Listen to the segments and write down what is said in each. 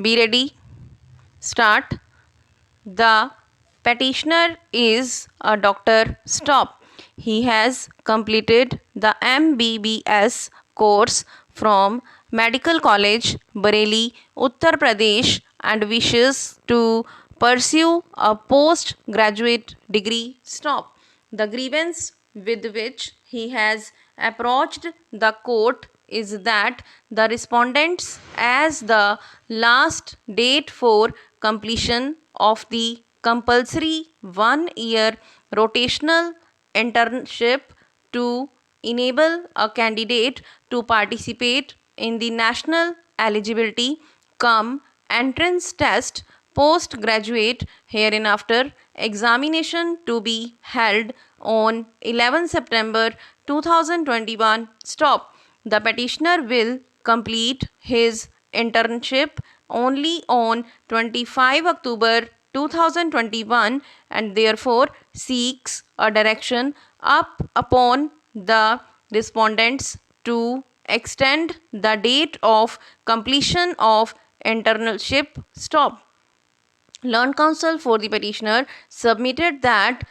Be ready. Start. The petitioner is a doctor. Stop. He has completed the MBBS course from Medical College, Bareilly, Uttar Pradesh, and wishes to pursue a postgraduate degree. Stop. The grievance with which he has approached the court is that the respondents, as the last date for completion of the compulsory 1 year rotational internship to enable a candidate to participate in the national eligibility cum entrance test postgraduate hereinafter examination to be held on 11 September 2021. Stop. The petitioner will complete his internship only on 25 October 2021 and therefore seeks a direction up upon the respondents to extend the date of completion of internship. Stop. Learned counsel for the petitioner submitted that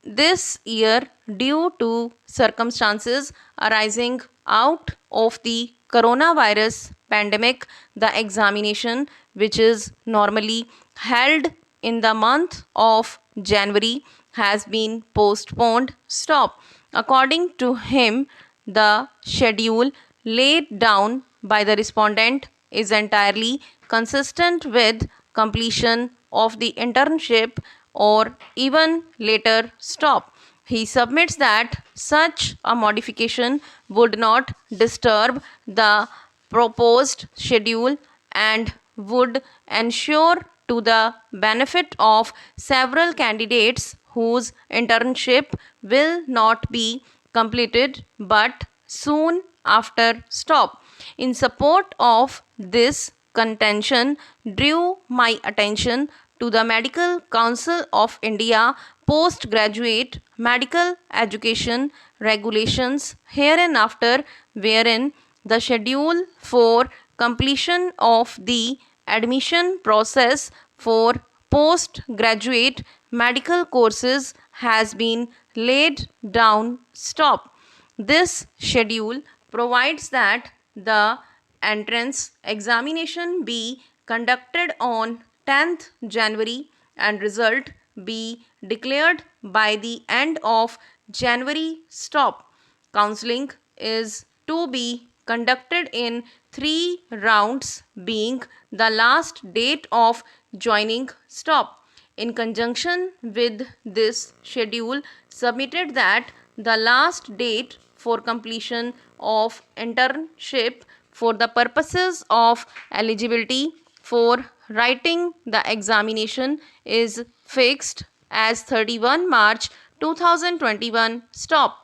this year, due to circumstances arising out of the coronavirus pandemic, the examination, which is normally held in the month of January, has been postponed. Stop. According to him, the schedule laid down by the respondent is entirely consistent with completion of the internship or even later. Stop. He submits that such a modification would not disturb the proposed schedule and would ensure to the benefit of several candidates whose internship will not be completed but soon after. Stop. In support of this contention, drew my attention to the Medical Council of India postgraduate medical education regulations hereinafter, wherein the schedule for completion of the admission process for postgraduate medical courses has been laid down. Stop. This schedule provides that the entrance examination be conducted on 10th January and result be declared by the end of January. Stop. Counseling is to be conducted in 3 rounds, being the last date of joining. Stop. In conjunction with this schedule, submitted that the last date for completion of internship for the purposes of eligibility for writing the examination is fixed as 31 March 2021. Stop.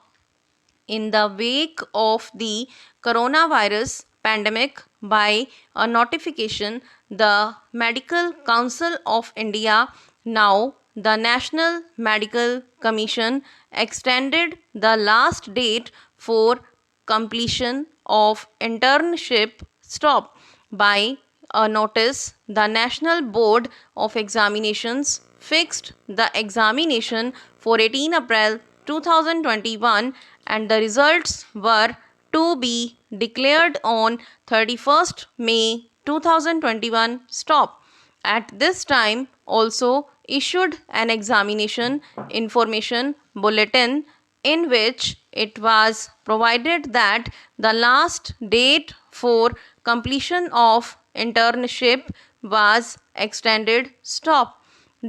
In the wake of the coronavirus pandemic, by a notification, the Medical Council of India, now the National Medical Commission, extended the last date for completion of internship. Stop. By a notice, the National Board of Examinations fixed the examination for 18 April 2021 and the results were to be declared on 31st May 2021. Stop. At this time, also issued an examination information bulletin in which it was provided that the last date for completion of internship was extended. Stop.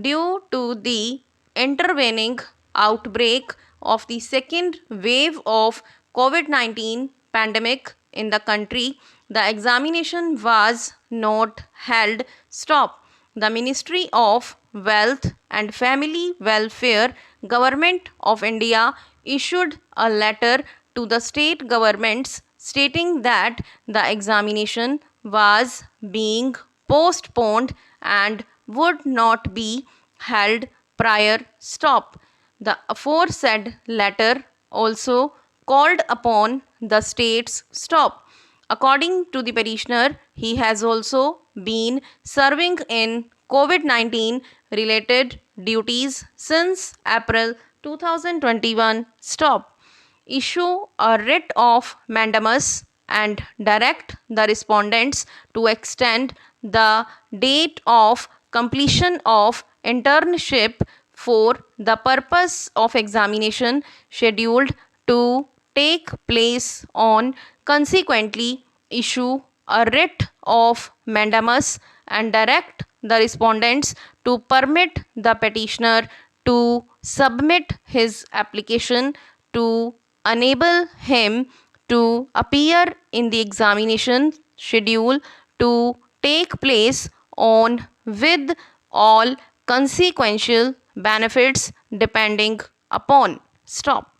Due to the intervening outbreak of the second wave of COVID-19 pandemic in the country, the examination was not held. Stop. The Ministry of Wealth and Family Welfare, Government of India, issued a letter to the state governments stating that the examination was being postponed and would not be held prior. Stop. The aforesaid letter also called upon the states. Stop. According to the petitioner, he has also been serving in COVID 19 related duties since April 2021. Stop. Issue a writ of mandamus and direct the respondents to extend the date of completion of internship for the purpose of examination scheduled to take place on. Consequently, issue a writ of mandamus and direct the respondents to permit the petitioner to submit his application to enable him to appear in the examination schedule to take place on with all consequential benefits depending upon. Stop.